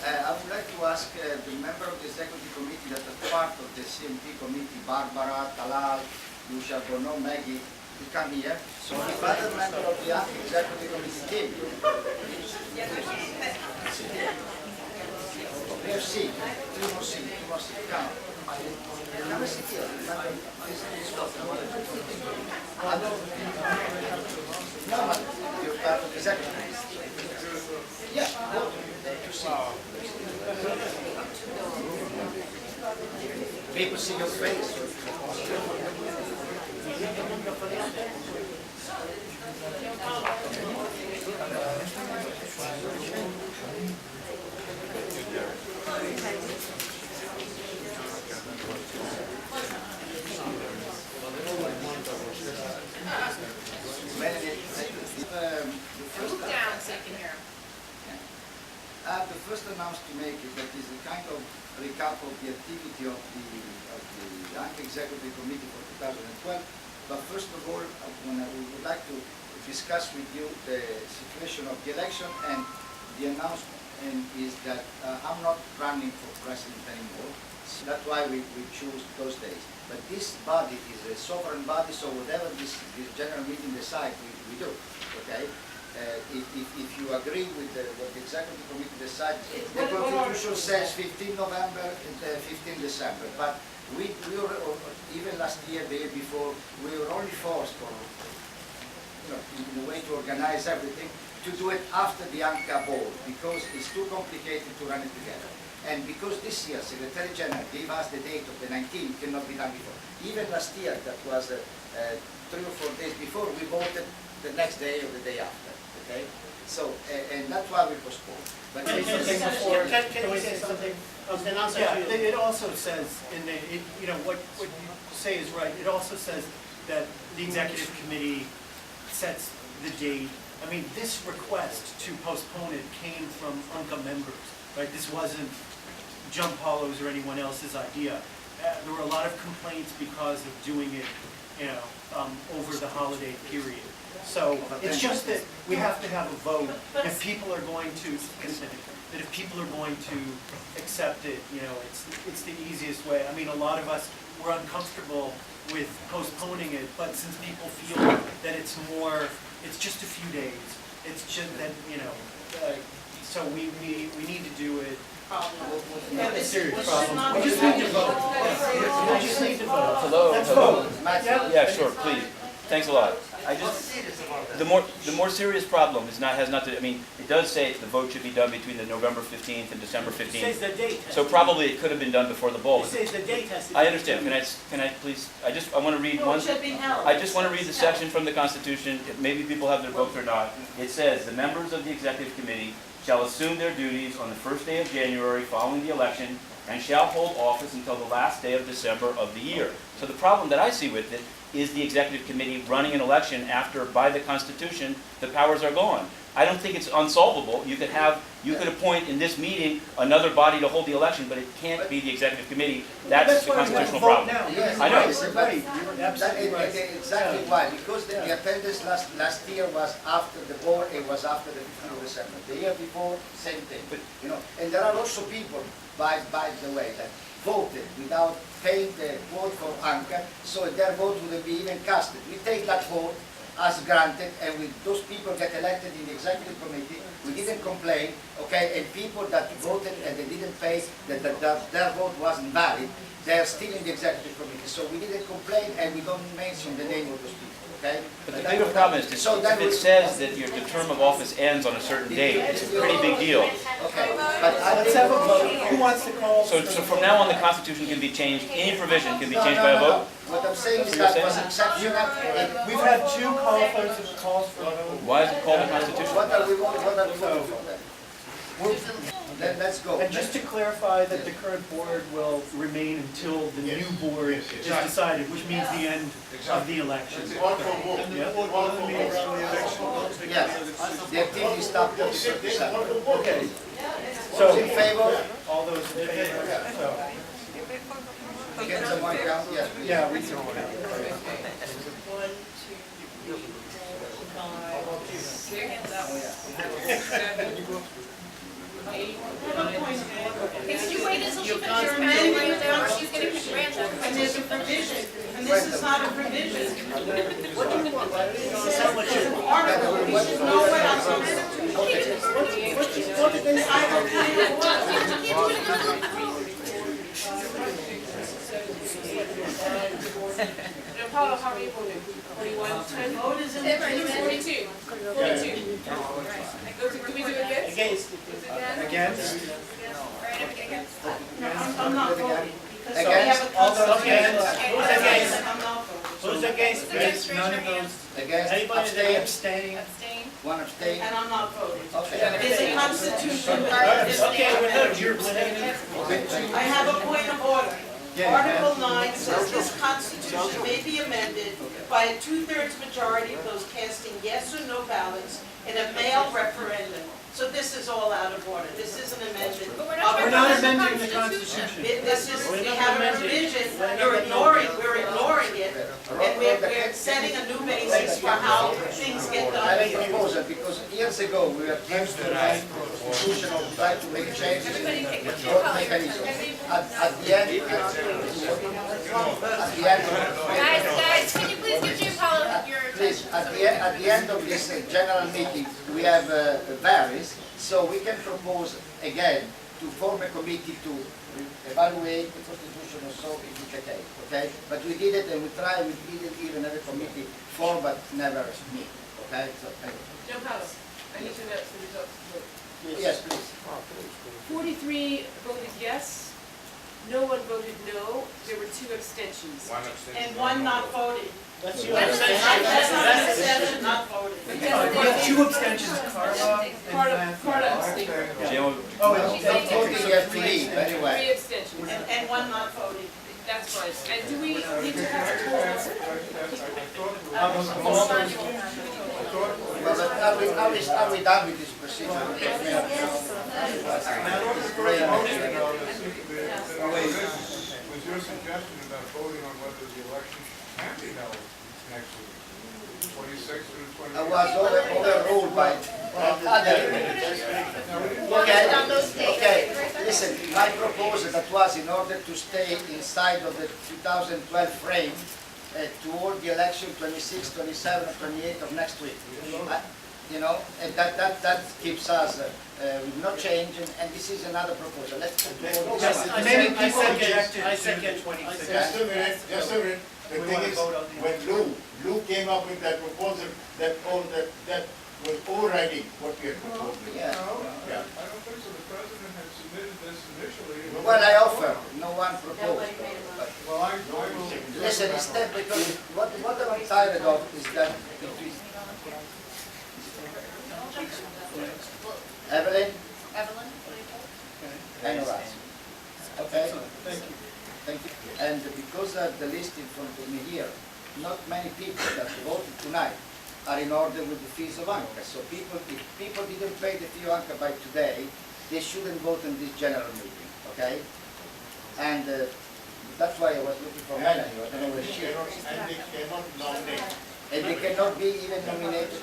I would like to ask the member of the executive committee that are part of the CMP committee, Barbara, Talal, Lucia Bono, Maggie, to come here. So if other member of the executive committee came, we have seen, two more seats, come. Come and sit here. No, but you're part of the executive committee. Yeah, go to see. People see your face. Look down so you can hear him. The first announcement to make is that is a kind of recap of the activity of the UNCA Executive Committee for 2012. But first of all, we would like to discuss with you the situation of the election, and the announcement is that I'm not running for president anymore. So that's why we choose those days. But this body is a sovereign body, so whatever this general meeting decides, we do. Okay. If you agree with what the executive committee decides, the constitution says 15 November and 15 December. But we were, even last year, the year before, we were only forced, in a way to organize everything, to do it after the UNCA board, because it's too complicated to run it together. And because this year, Secretary General gave us the date of the 19th, cannot be done before. Even last year, that was 3 or 4 days before, we voted the next day or the day after. Okay, so and that's why we postponed. But can we say something? Yeah, it also says in the what you say is right. It also says that the executive committee sets the date. I mean, this request to postpone it came from UNCA members, right? This wasn't Jump Hollows or anyone else's idea. There were a lot of complaints because of doing it, over the holiday period. So it's just that we have to have a vote if people are going to accept it. It's the easiest way. I mean, a lot of us were uncomfortable with postponing it, but since people feel that it's just a few days. It's just that so we need to do it. Not a serious problem. We just need to vote. We just need to vote. Hello. Let's Hello. vote. Yeah, sure, please. Thanks a lot. The more serious problem has not to. I mean, it does say the vote should be done between the November 15th and December 15th. It says the date. So probably it could have been done before the bowl. It says the date has to be. I understand. Can I please? I want to read one. I just want to read the section from the Constitution. Maybe people have their books or not. It says the members of the executive committee shall assume their duties on the first day of January following the election, and shall hold office until the last day of December of the year. So the problem that I see with it is the executive committee running an election after, by the Constitution, the powers are gone. I don't think it's unsolvable. You could appoint in this meeting another body to hold the election, but it can't be the executive committee. That's the constitutional problem. Yes, I know. Exactly why. Because the appendix last year was after the board, it was after the 15th of December. The year before, same thing. But, and there are also people, by the way, that voted without paying the vote for UNCA, so their vote would be even casted. We take that vote as granted, and with those people get elected in the executive committee, we didn't complain, okay, and people that voted and they didn't pay, that their vote wasn't valid, they're still in the executive committee. So we didn't complain, and we don't mention the name of those people, okay? But the bigger problem is if it says that the term of office ends on a certain date, it's a pretty big deal. Okay, but Let's have a vote. Who wants to call? So from now on, the Constitution can be changed. Any provision can be changed by a vote. What I'm saying is that was exceptional. We've had 2 calls for Why is it called the Constitution? What are we voting for then? Then let's go. And just to clarify that the current board will remain until the new board is decided, which means the end of the election. Yes, the activity stopped at 37. Okay. So in favor? All those in favor? So, Get someone count? Yes. yeah, we can. 1, 2, 3, 4, 5, 6, 7, 8, 9, 10, And this is not a provision. What do you want? This is not what It's you an want. article, we should know what our constitution is. What did they I will tell you what. Now, Paula, how many voted? 41, 10? Vote is in. 42. 42. Do we do it again? Against. Against. No, I'm not voting. Because we Against. have a All those constitution. against. Who's against? I'm not voting. Who's against? Against, raise None your of those. Against, Anybody that abstain, abstaining? Abstain. one abstain. And I'm not voting. Okay. It's a constitution. Okay, we're heard. You're abstaining. I have a point of order. Article 9 says this constitution may be amended by a 2/3 majority of those casting yes or no ballots in a mail referendum. So this is all out of order. This is an amendment. But we're We're not not talking about amending the Constitution. This is, We're we not have a amending. provision, We're we're ignoring it, and we're setting a new basis for how things get I have a done. proposal, because years ago, we were trying to write constitution or try to make changes in the vote mechanism. At the end, Guys, can you please give Jim Paula your please, attention? at the end of this general meeting, we have varies, so we can propose again to form a committee to evaluate the constitution or so if it's okay, okay? But we did it and we tried, we didn't even have a committee form, but never meet, okay? So, thank you. Jim Paula, I need to announce the results of the vote. Yes, please. 43 voted yes, no one voted no, there were 2 abstentions. And one not voting. That's your That's abstention. not voting. We have 2 abstentions, Carla and Carla abstained. Jim, Oh, Not voting, you have to leave, 3 anyway. abstentions. And one not voting. That's fine. And do we need to have a total? Well, but are we done with this procedure? Was your suggestion about voting on whether the election can be held next week, 26th or the 28th? I was overruled by other. Okay, listen, my proposal that was in order to stay inside of the 2012 frame toward the election 26, 27, or 28 of next week. You know, and that keeps us with no change, and this is another proposal. Let's put forward this one. Many people objected I to second. the 26. Just a minute, just a minute. The We thing wanna is, vote on the- when Lou came up with that proposal, that was overriding what we had proposed. Yeah. Yeah. I don't think so. The president had submitted this initially. Well, I offer, no one proposed. But Well, I will. listen, instead, because what I'm tired of is that if we... Evelyn and Horace. Okay? Thank you. Thank you. And because of the list in front of me here, not many people that voted tonight are in order with the fees of UNCA. So people, if people didn't pay the fee of UNCA by today, they shouldn't vote in this general meeting, okay? And that's why I was looking for Melanie, I don't know where she is. And they cannot nominate. And they cannot be even nominated.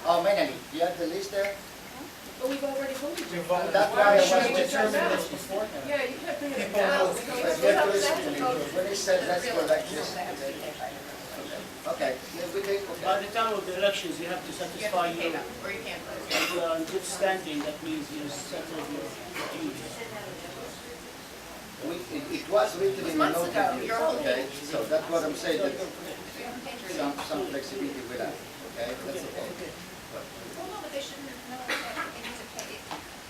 Oh, Melanie, do you have the list there? But we've already voted. That's why I was... Should we determine this beforehand? Yeah, you can't bring it People down. know. But you have to listen to me, because when he said let's go like this. Okay, yeah, we take, By okay. the time of the elections, you have to satisfy your, Or you can't vote. if you are in good standing, that means you settle your duties. It was written in the months note. ago, you're holding Okay, so that's what I'm saying, that We haven't some flexibility with that, okay, that's okay. Well, no, but they shouldn't know that they need to pay.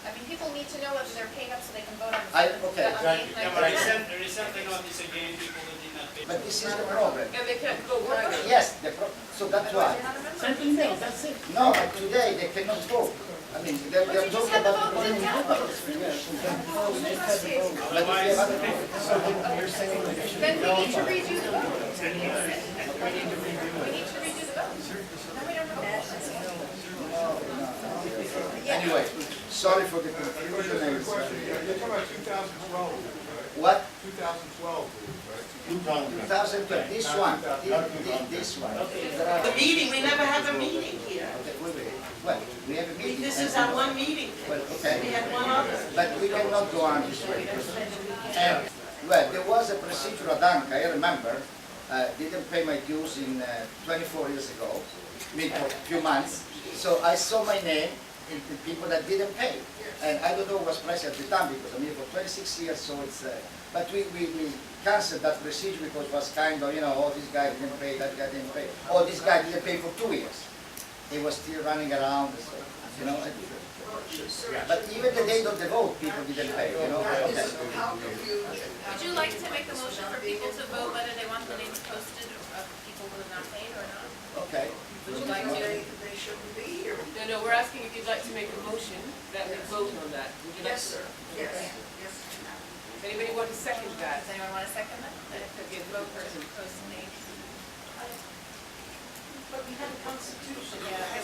I mean, people need to know whether they're paid up so they can vote on Okay. the Recently notice again, people who did not pay. But this is the problem. And they can't go work. Yes, so that's why. Send email, that's it. No, but today they cannot vote. I mean, they're talking about the beginning of Then we need to redo the vote. We need to redo the vote. Then we don't know. Anyway, sorry for the confusion. You're talking about 2012, right? What? 2012, right? 2012, this one, this one. The meeting, we never have a meeting here. Okay, wait. Well, we have a meeting. This is our one meeting. Well, We okay. had one other. But we cannot go on this way. Well, there was a procedure at UNCA, I remember, didn't pay my dues in 24 years ago, I mean for a few months. So I saw my name in the people that didn't pay. And I don't know what was price at the time because I mean for 26 years, so it's, but we canceled that procedure because it was kind of, you know, oh, this guy didn't pay, that guy didn't pay. Oh, this guy didn't pay for 2 years. He was still running around, you know. But even the day of the vote, people didn't pay, you know. Would you like to make a motion for people to vote whether they want the names posted of people who have not paid or not? Okay. Would you like to? They shouldn't be here. No, we're asking if you'd like to make a motion that we vote on that. Would you like Yes, to? sir. Yes. Does anybody want to second that? Does anyone want to second that? That it could be a vote person post the names? But we have a constitution.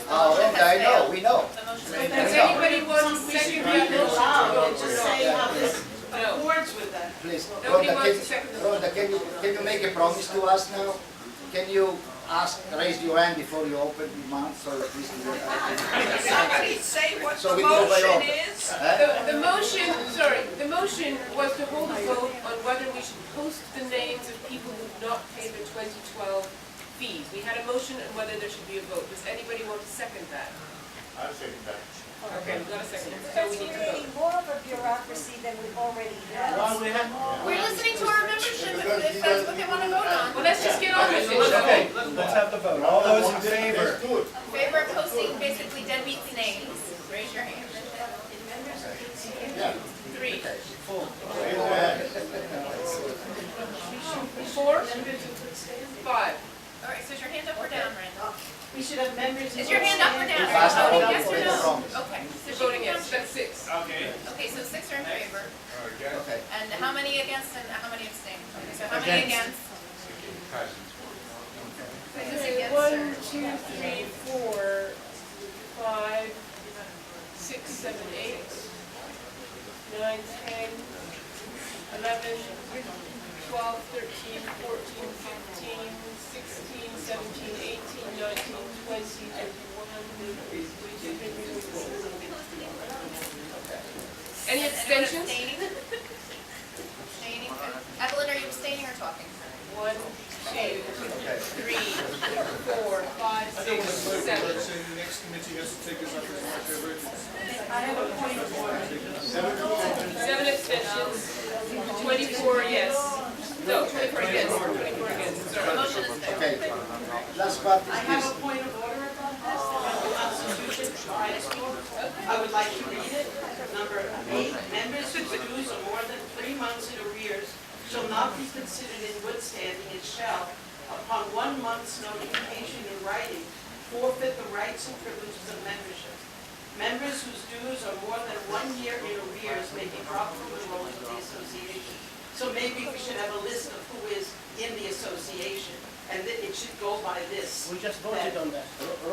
Oh, and I know, we know. The motion Right. Does is anybody want to second that motion? And just say how this No. accords with that. Please, Nobody Rhoda, wants to second the Rhoda, can you make a promise to us now? Can you raise your hand before you open the mouth, so at least we Somebody say what So the we go by motion order. is. The motion was to hold a vote on whether we should post the names of people who have not paid their 2012 fees. We had a motion on whether there should be a vote. Does anybody want to second that? I'll second that. Okay, we've got a second. So That's we need to creating vote. more of a bureaucracy than we already have. Well, we have, We're listening to our membership if that's what they want to vote on. Well, let's just get on with it. okay, let's have the vote. All those in favor? Let's do it. In favor of posting basically deadbeats' names, raise your hand. Yeah. 3, Full. Raise your hand. 4, 5. All right, so is your hand up or down, Randall? We should have members. Is your hand up or down? Fast Are you forward, voting yes or make a no? promise. Okay. So You're she voting can yes, that's 6. Okay, so 6 are in favor. Again, Okay. And how many against and how many abstain? Okay, so how many Against. against? passes. Is this against 1, or? 2, 3, 4, 5, 6, 7, 8, 9, 10, 11, 12, 13, 14, 15, 16, 17, 18, 19, 20, 21, 22. Any abstentions? Abstaining? Abstaining? Evelyn, are you abstaining or talking? 1, 2, 3, 4, 5, 6, 7. the next committee has to take us up as much as I have a point of order. 7 abstentions, 24 yes. No, 24 against, 24 against, The sorry. motion is there. Okay. Last part I is have this. a point of order about this. The Constitution provides for. I would like to read it. Number 8, members whose dues are more than 3 months in arrears shall not be considered in good standing and shall, upon 1 month's notification in writing, forfeit the rights and privileges of membership. Members whose dues are more than 1 year in arrears may be dropped from the rolls of the association. So maybe we should have a list of who is in the association, and that it should go by this. We just voted on that.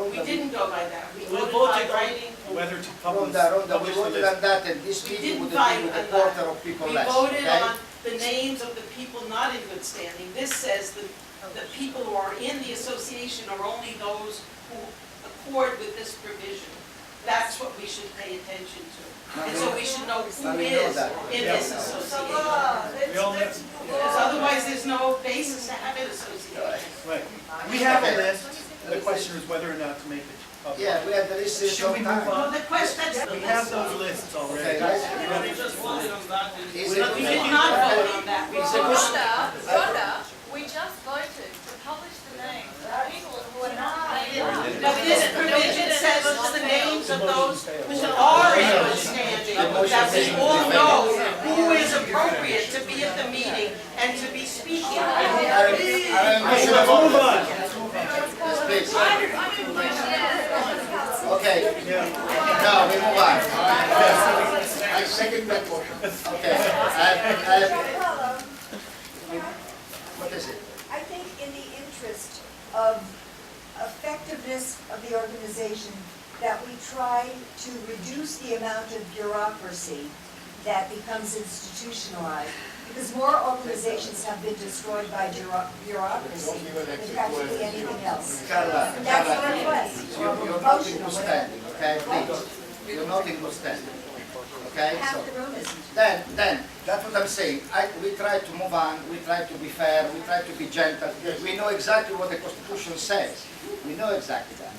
We didn't go by that. We We voted by voted on writing. Whether to publish. Rhoda, we publish the voted list. on that, and this We meeting didn't would have been vote with a on that. quarter of people We less, voted okay? on the names of the people not in good standing. This says the people who are in the association are only those who accord with this provision. That's what we should pay attention to. And so we should know who we know is that. in this association. We all know. Because otherwise, there's no basis to have an association. Right. We have a list. The question is whether or not to make it public. Yeah, we had the list since Should we long move time. on? Well, the question, We have those lists Okay, already. guys. We just voted on that. Is we it- did not vote on that. We It's a good- Rhoda, We just voted to publish the names of people who are not. Now, this provision says the names of those who are in good standing, that we all know who is appropriate to be at the meeting and to be speaking. Okay, let's move on. Please. Okay, Yeah. no, we move on. I second that motion. Okay. What is it? I think in the interest of effectiveness of the organization, that we try to reduce the amount of bureaucracy that becomes institutionalized, because more organizations have been destroyed by bureaucracy than practically anything else. Carla, That's Carla, the request. you're not in good standing, okay, please. You're not in good standing. Okay, Half so the room isn't. then, that's what I'm saying. We try to move on, we try to be fair, we try to be gentle. We know exactly what the Constitution says. We know exactly that.